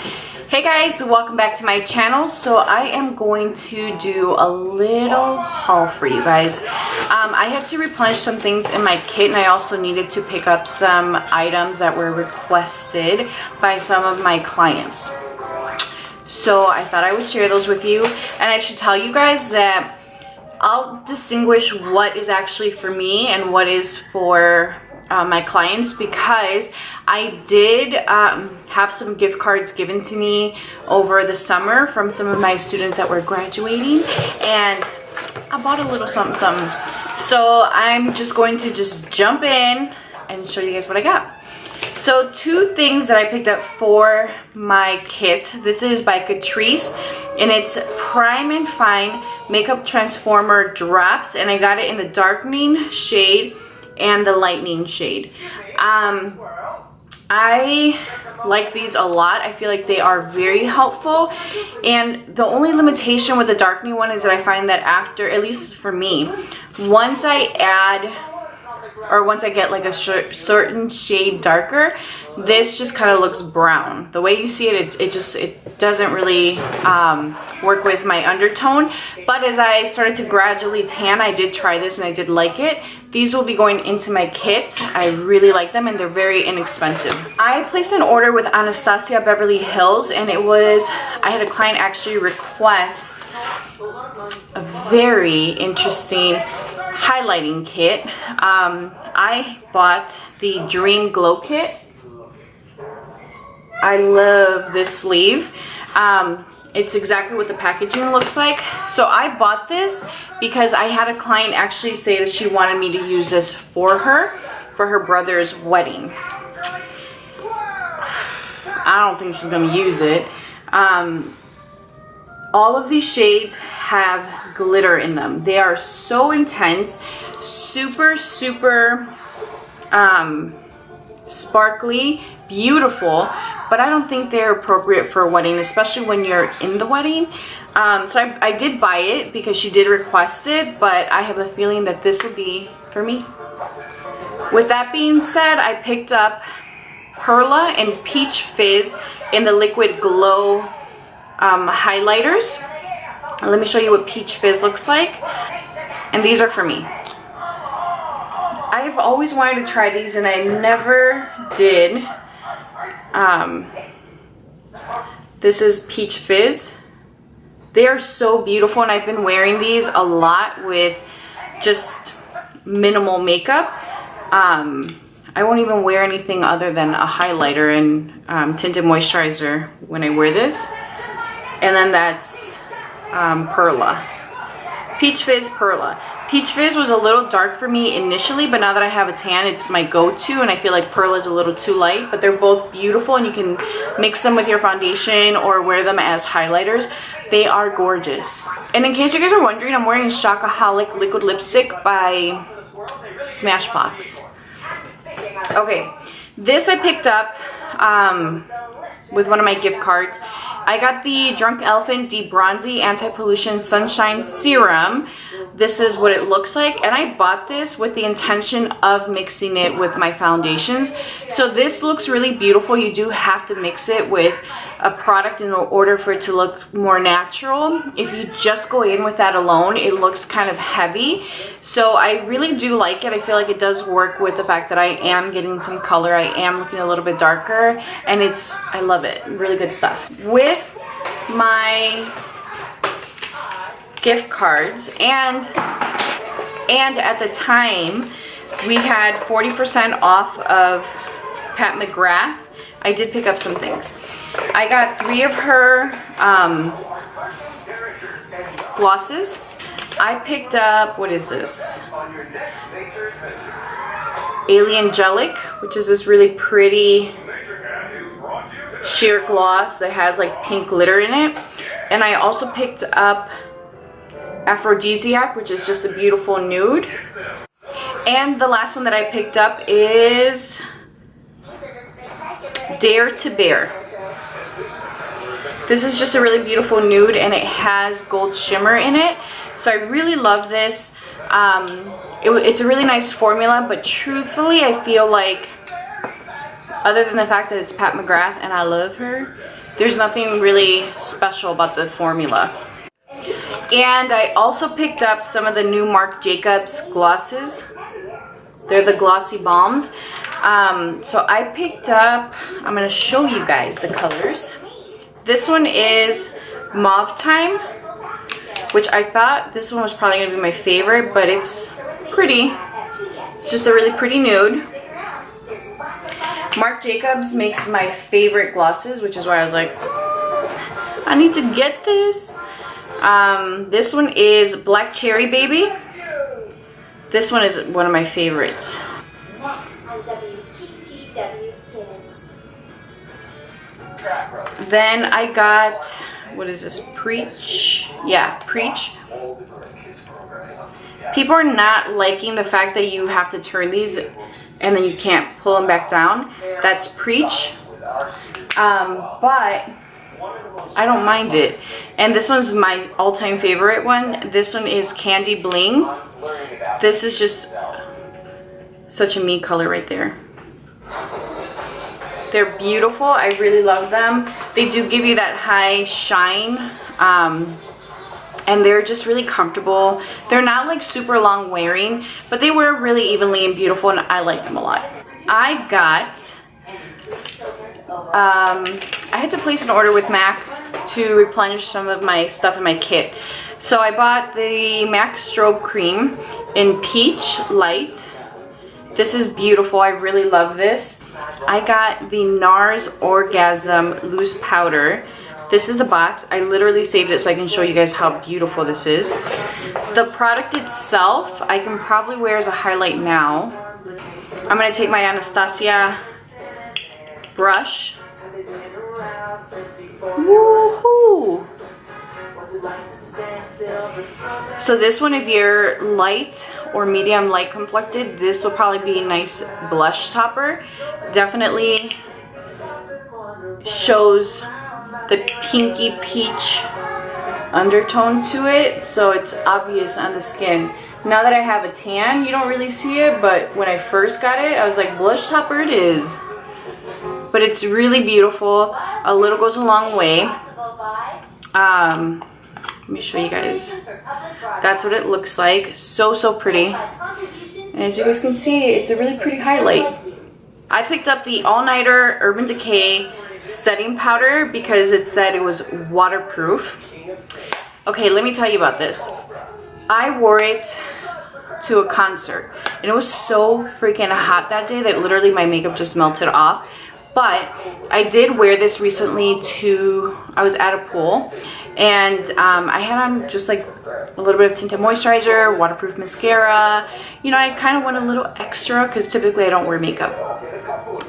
Hey guys, welcome back to my channel. So I am going to do a little haul for you guys. I had to replenish some things in my kit, and I also needed to pick up some items that were requested by some of my clients. So I thought I would share those with you, and I should tell you guys that I'll distinguish what is actually for me and what is for my clients, because I did have some gift cards given to me over the summer from some of my students that were graduating, and I bought a little something. So I'm just going to jump in and show you guys what I got. So two things that I picked up for my kit. This is by Catrice, and it's Prime and Fine Makeup Transformer Drops, and I got it in the darkening shade and the lightening shade. I like these a lot. I feel like they are very helpful, and the only limitation with the darkening one is that I find that after, at least for me, once I get like a certain shade darker, this just kind of looks brown. The way you see it, it doesn't really work with my undertone. But as I started to gradually tan, I did try this and I did like it. These will be going into my kit. I really like them, and they're very inexpensive. I placed an order with Anastasia Beverly Hills, and I had a client actually request a very interesting highlighting kit. I bought the Dream Glow Kit. I love this sleeve. It's exactly what the packaging looks like. So I bought this because I had a client actually say that she wanted me to use this for her brother's wedding. I don't think she's gonna use it. All of these shades have glitter in them. They are so intense, super sparkly, beautiful, but I don't think they're appropriate for a wedding, especially when you're in the wedding. So I did buy it because she did request it, but I have a feeling that this will be for me. With that being said, I picked up Perla and Peach Fizz in the Liquid Glow highlighters. Let me show you what Peach Fizz looks like, and these are for me. I've always wanted to try these and I never did. This is Peach Fizz. They are so beautiful, and I've been wearing these a lot with just minimal makeup. I won't even wear anything other than a highlighter and tinted moisturizer when I wear this. And then that's Perla. Peach Fizz, Perla. Peach Fizz was a little dark for me initially, but now that I have a tan, it's my go-to, and I feel like Perla is a little too light, but they're both beautiful, and you can mix them with your foundation or wear them as highlighters. They are gorgeous. And in case you guys are wondering, I'm wearing Shockaholic Liquid Lipstick by Smashbox. Okay, this I picked up with one of my gift cards. I got the Drunk Elephant Debronzy Anti-Pollution Sunshine Serum. This is what it looks like, and I bought this with the intention of mixing it with my foundations. So this looks really beautiful. You do have to mix it with a product in order for it to look more natural. If you just go in with that alone, it looks kind of heavy. So I really do like it. I feel like it does work with the fact that I am getting some color. I am looking a little bit darker, and I love it. Really good stuff. With my gift cards, and at the time we had 40% off of Pat McGrath. I did pick up some things. I got 3 of her glosses. I picked up, what is this? Aliangelic, which is this really pretty sheer gloss that has like pink glitter in it. And I also picked up Aphrodisiac, which is just a beautiful nude. And the last one that I picked up is Dare to Bear. This is just a really beautiful nude, and it has gold shimmer in it. So I really love this. It's a really nice formula, but truthfully I feel like Other than the fact that it's Pat McGrath and I love her, there's nothing really special about the formula. And I also picked up some of the new Marc Jacobs glosses. They're the glossy balms. So I picked up, I'm going to show you guys the colors. This one is Mauve Time, which I thought this one was probably going to be my favorite, but it's pretty. It's just a really pretty nude. Marc Jacobs makes my favorite glosses, which is why I was like, I need to get this. This one is Black Cherry Baby. This one is one of my favorites. Next on WTTW Kids. Then I got, what is this? Preach? Yeah, Preach. People are not liking the fact that you have to turn these and then you can't pull them back down. That's Preach. But I don't mind it. And this one's my all-time favorite one. This one is Candy Bling. This is just such a me color right there. They're beautiful. I really love them. They do give you that high shine. And they're just really comfortable. They're not like super long wearing, but they wear really evenly and beautiful, and I like them a lot. I got, I had to place an order with MAC to replenish some of my stuff in my kit. So I bought the MAC Strobe Cream in Peach Light. This is beautiful. I really love this. I got the NARS Orgasm Loose Powder. This is a box. I literally saved it so I can show you guys how beautiful this is. The product itself, I can probably wear as a highlight now. I'm going to take my Anastasia brush. Woohoo! So this one, if you're light or medium light complected, this will probably be a nice blush topper. Definitely shows the pinky peach undertone to it, so it's obvious on the skin. Now that I have a tan, you don't really see it, but when I first got it, I was like, blush topper it is. But it's really beautiful. A little goes a long way. Let me show you guys. That's what it looks like. So pretty. And as you guys can see, it's a really pretty highlight. I picked up the All Nighter Urban Decay setting powder because it said it was waterproof. Okay, let me tell you about this. I wore it to a concert and it was so freaking hot that day that literally my makeup just melted off. But I did wear this recently to, I was at a pool, and I had on just like a little bit of tinted moisturizer, waterproof mascara. You know, I kind of went a little extra because typically I don't wear makeup.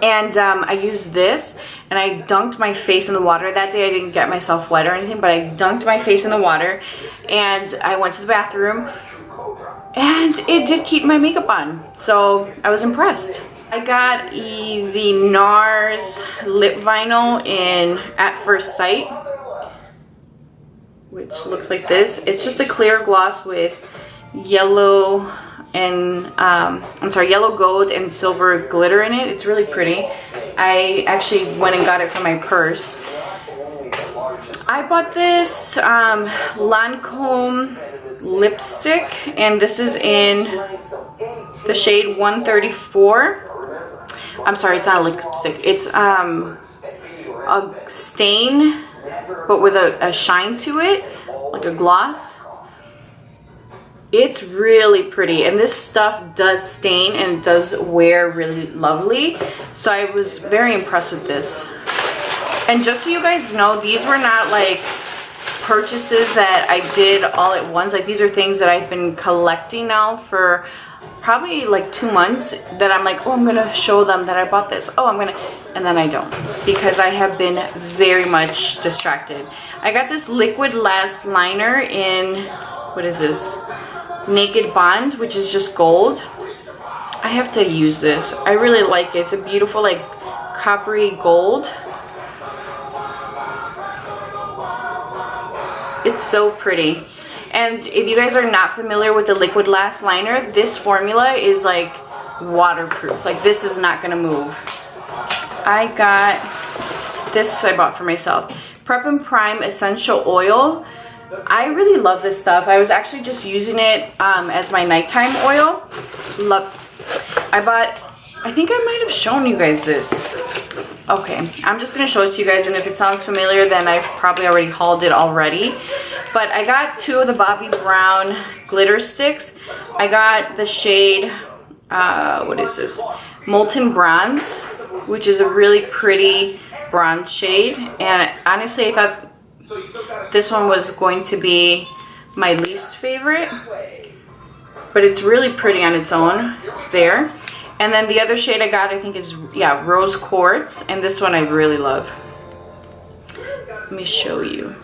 And I used this and I dunked my face in the water. That day I didn't get myself wet or anything, but I dunked my face in the water and I went to the bathroom and it did keep my makeup on. So I was impressed. I got the NARS lip vinyl in At First Sight, which looks like this. It's just a clear gloss with yellow and yellow gold and silver glitter in it. It's really pretty. I actually went and got it from my purse. I bought this Lancome lipstick, and this is in the shade 134. I'm sorry, it's not a lipstick. It's a stain, but with a shine to it, like a gloss. It's really pretty, and this stuff does stain and does wear really lovely. So I was very impressed with this. And just so you guys know, these were not like purchases that I did all at once. Like, these are things that I've been collecting now for probably like 2 months, that I'm like, oh, I'm gonna show them that I bought this. Oh, I'm gonna, and then I don't, because I have been very much distracted. I got this liquid lash liner in, what is this? Naked Bond, which is just gold. I have to use this. I really like it. It's a beautiful like coppery gold. It's so pretty. And if you guys are not familiar with the liquid lash liner, this formula is like waterproof. Like, this is not gonna move. I got this. I bought for myself. Prep and Prime Essential Oil. I really love this stuff. I was actually just using it as my nighttime oil. I think I might have shown you guys this. Okay, I'm just gonna show it to you guys, and if it sounds familiar, then I've probably already hauled it already. But I got 2 of the Bobbi Brown glitter sticks. I got the shade, what is this? Molten Bronze, which is a really pretty bronze shade. And honestly, I thought this one was going to be my least favorite, but it's really pretty on its own. It's there. And then the other shade I got, I think is, yeah, Rose Quartz, and this one I really love. Let me show you.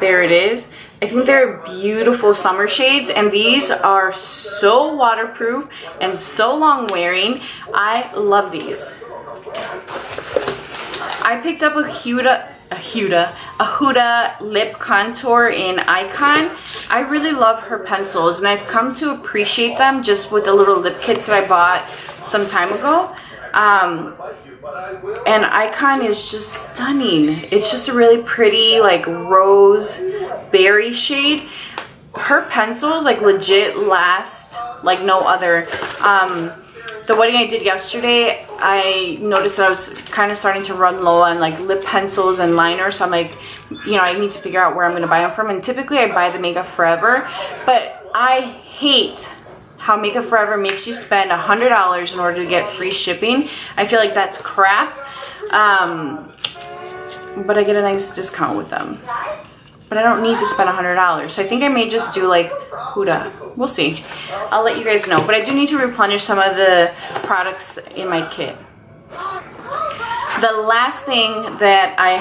There it is. I think they're beautiful summer shades, and these are so waterproof and so long wearing. I love these. I picked up a Huda lip contour in Icon. I really love her pencils, and I've come to appreciate them just with the little lip kits that I bought some time ago. And Icon is just stunning. It's just a really pretty like rose berry shade. Her pencils like legit last like no other. The wedding I did yesterday, I noticed that I was kind of starting to run low on like lip pencils and liners. So I'm like, you know, I need to figure out where I'm going to buy them from. And typically I buy the Makeup Forever, but I hate how Makeup Forever makes you spend $100 in order to get free shipping. I feel like that's crap. But I get a nice discount with them. But I don't need to spend $100. So I think I may just do like Huda. We'll see. I'll let you guys know. But I do need to replenish some of the products in my kit. The last thing that I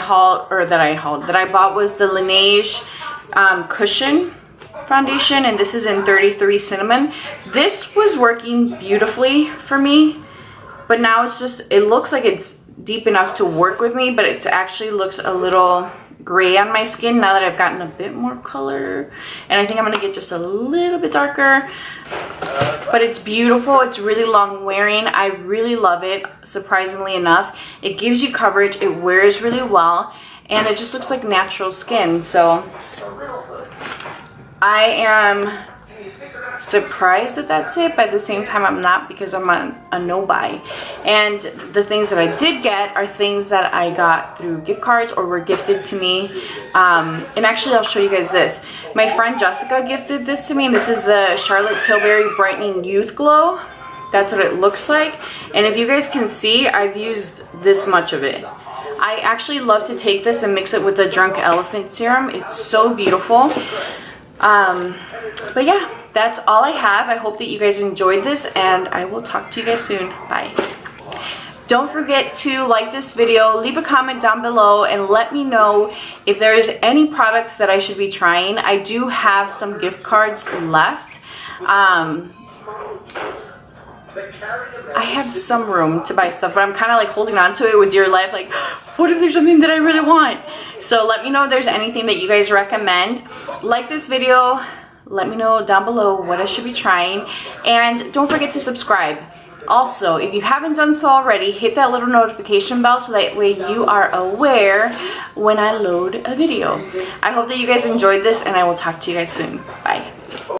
bought was the Laneige Cushion foundation, and this is in 33 Cinnamon. This was working beautifully for me, but now it's just, it looks like it's deep enough to work with me, but it actually looks a little gray on my skin now that I've gotten a bit more color, and I think I'm gonna get just a little bit darker. But it's beautiful. It's really long wearing. I really love it, surprisingly enough. It gives you coverage, it wears really well, and it just looks like natural skin. So I am surprised that that's it, but at the same time I'm not, because I'm a no-buy. And the things that I did get are things that I got through gift cards or were gifted to me. And actually I'll show you guys this. My friend Jessica gifted this to me, and this is the Charlotte Tilbury Brightening Youth Glow. That's what it looks like. And if you guys can see, I've used this much of it. I actually love to take this and mix it with the Drunk Elephant serum. It's so beautiful. But yeah, that's all I have. I hope that you guys enjoyed this, and I will talk to you guys soon. Bye. Don't forget to like this video, leave a comment down below, and let me know if there's any products that I should be trying. I do have some gift cards left. I have some room to buy stuff, but I'm kind of like holding on to it with dear life, like what if there's something that I really want? So let me know if there's anything that you guys recommend. Like this video, let me know down below what I should be trying, and don't forget to subscribe. Also, if you haven't done so already, hit that little notification bell so that way you are aware when I load a video. I hope that you guys enjoyed this, and I will talk to you guys soon. Bye.